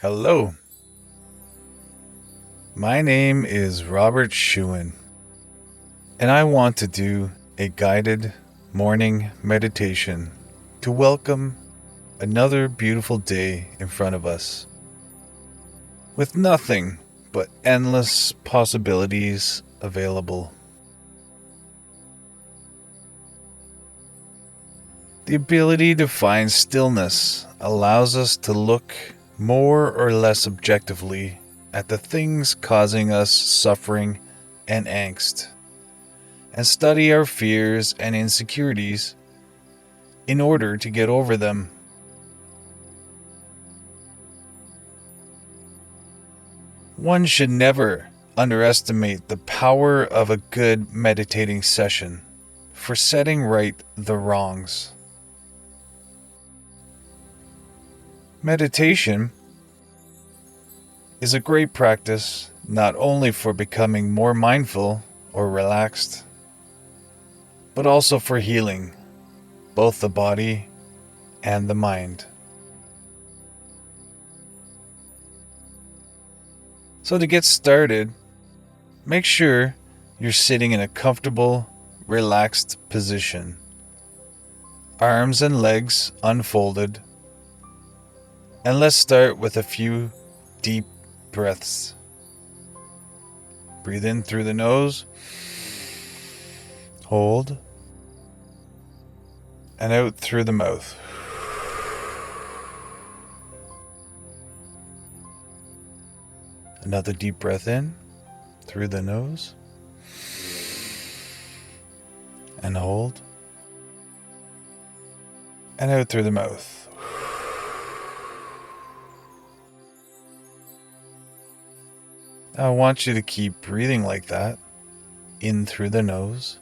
Hello, my name is Robert Schuin, and I want to do a guided morning meditation to welcome another beautiful day in front of us, with nothing but endless possibilities available. The ability to find stillness allows us to look more or less objectively at the things causing us suffering and angst, and study our fears and insecurities in order to get over them. One should never underestimate the power of a good meditating session for setting right the wrongs. Meditation is a great practice not only for becoming more mindful or relaxed, but also for healing both the body and the mind. So to get started, make sure you're sitting in a comfortable, relaxed position, arms and legs unfolded. And let's start with a few deep breaths. Breathe in through the nose, hold, and out through the mouth. Another deep breath in through the nose, and hold, and out through the mouth. I want you to keep breathing like that, in through the nose,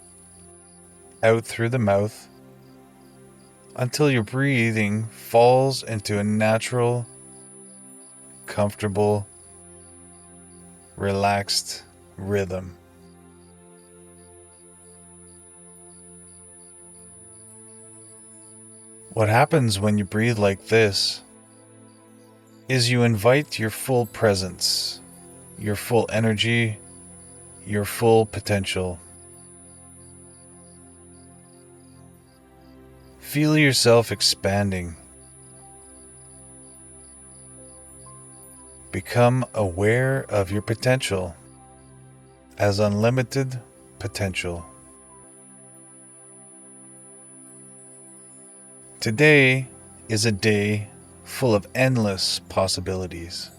out through the mouth, until your breathing falls into a natural, comfortable, relaxed rhythm. What happens when you breathe like this is you invite your full presence, your full energy, your full potential. Feel yourself expanding. Become aware of your potential as unlimited potential. Today is a day full of endless possibilities.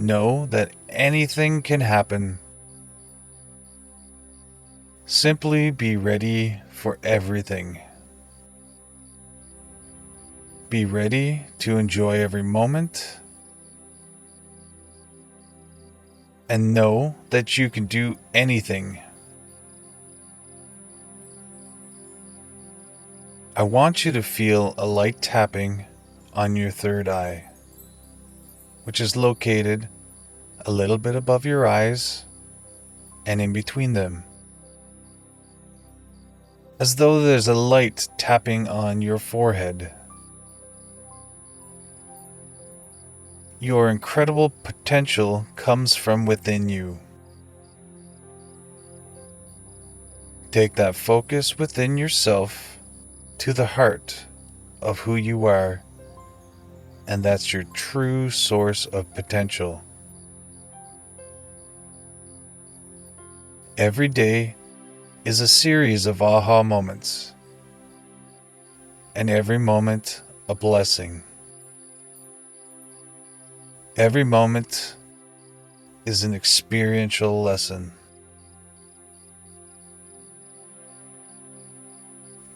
Know that anything can happen. Simply be ready for everything. Be ready to enjoy every moment. And know that you can do anything. I want you to feel a light tapping on your third eye, which is located a little bit above your eyes and in between them, as though there's a light tapping on your forehead. Your incredible potential comes from within you. Take that focus within yourself to the heart of who you are, and that's your true source of potential. Every day is a series of aha moments, and every moment a blessing. Every moment is an experiential lesson.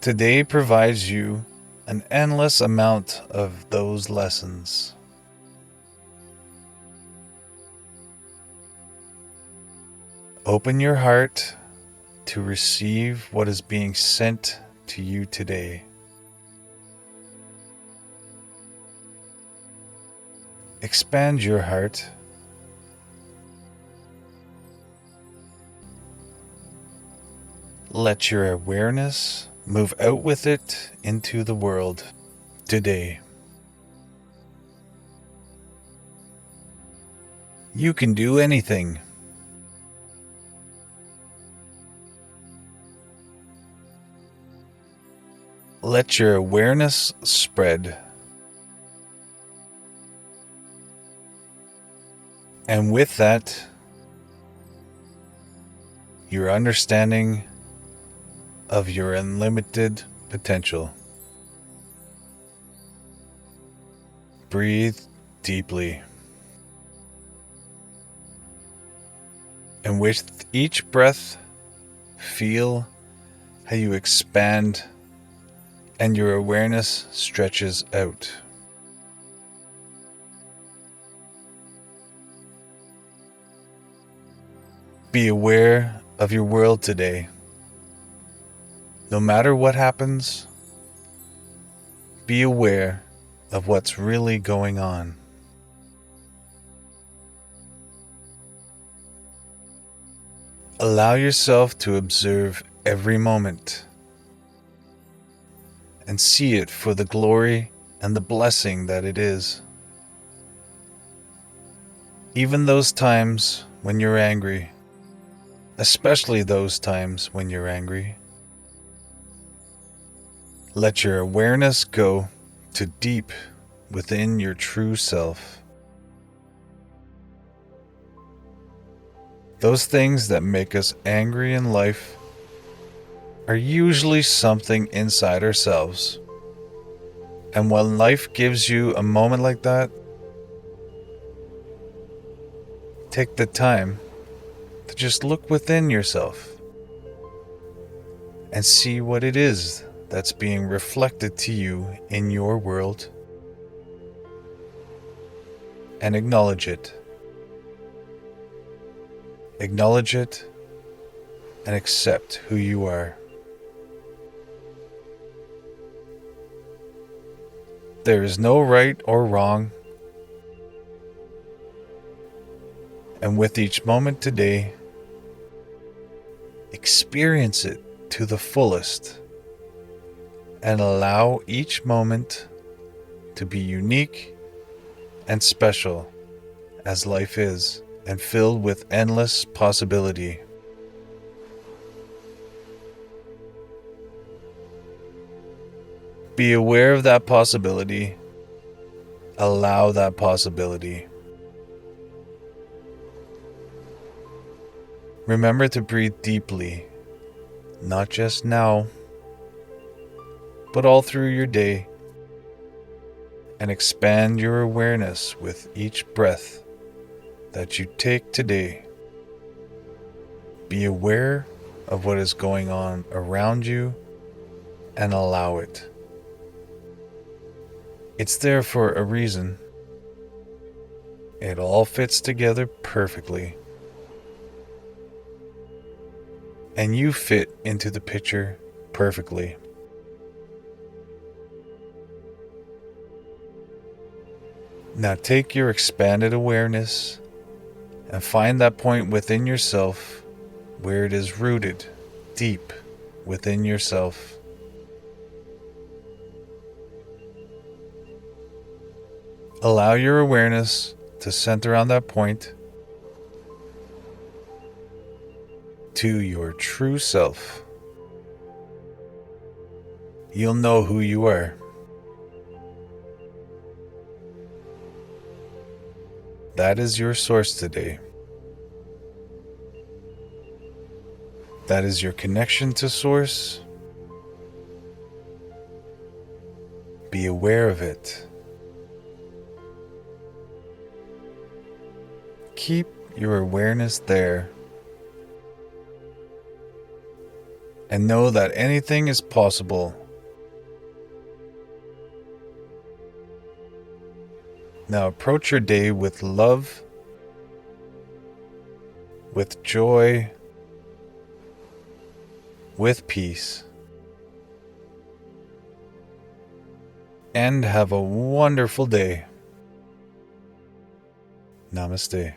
Today provides you an endless amount of those lessons. Open your heart to receive what is being sent to you today. Expand your heart. Let your awareness move out with it into the world today. You can do anything. Let your awareness spread. And with that, your understanding of your unlimited potential. Breathe deeply. And with each breath, feel how you expand and your awareness stretches out. Be aware of your world today. No matter what happens, be aware of what's really going on. Allow yourself to observe every moment and see it for the glory and the blessing that it is. Even those times when you're angry, especially those times when you're angry, let your awareness go to deep within your true self. Those things that make us angry in life are usually something inside ourselves. And when life gives you a moment like that, take the time to just look within yourself and see what it is that's being reflected to you in your world, and acknowledge it. Acknowledge it and accept who you are. There is no right or wrong, and with each moment today, experience it to the fullest and allow each moment to be unique and special as life is, and filled with endless possibility. Be aware of that possibility. Allow that possibility. Remember to breathe deeply, not just now, but all through your day, and expand your awareness with each breath that you take today. Be aware of what is going on around you and allow it. It's there for a reason. It all fits together perfectly. And you fit into the picture perfectly. Now take your expanded awareness and find that point within yourself where it is rooted deep within yourself. Allow your awareness to center on that point, to your true self. You'll know who you are. That is your source today. That is your connection to source. Be aware of it. Keep your awareness there. And know that anything is possible. Now approach your day with love, with joy, with peace, and have a wonderful day. Namaste.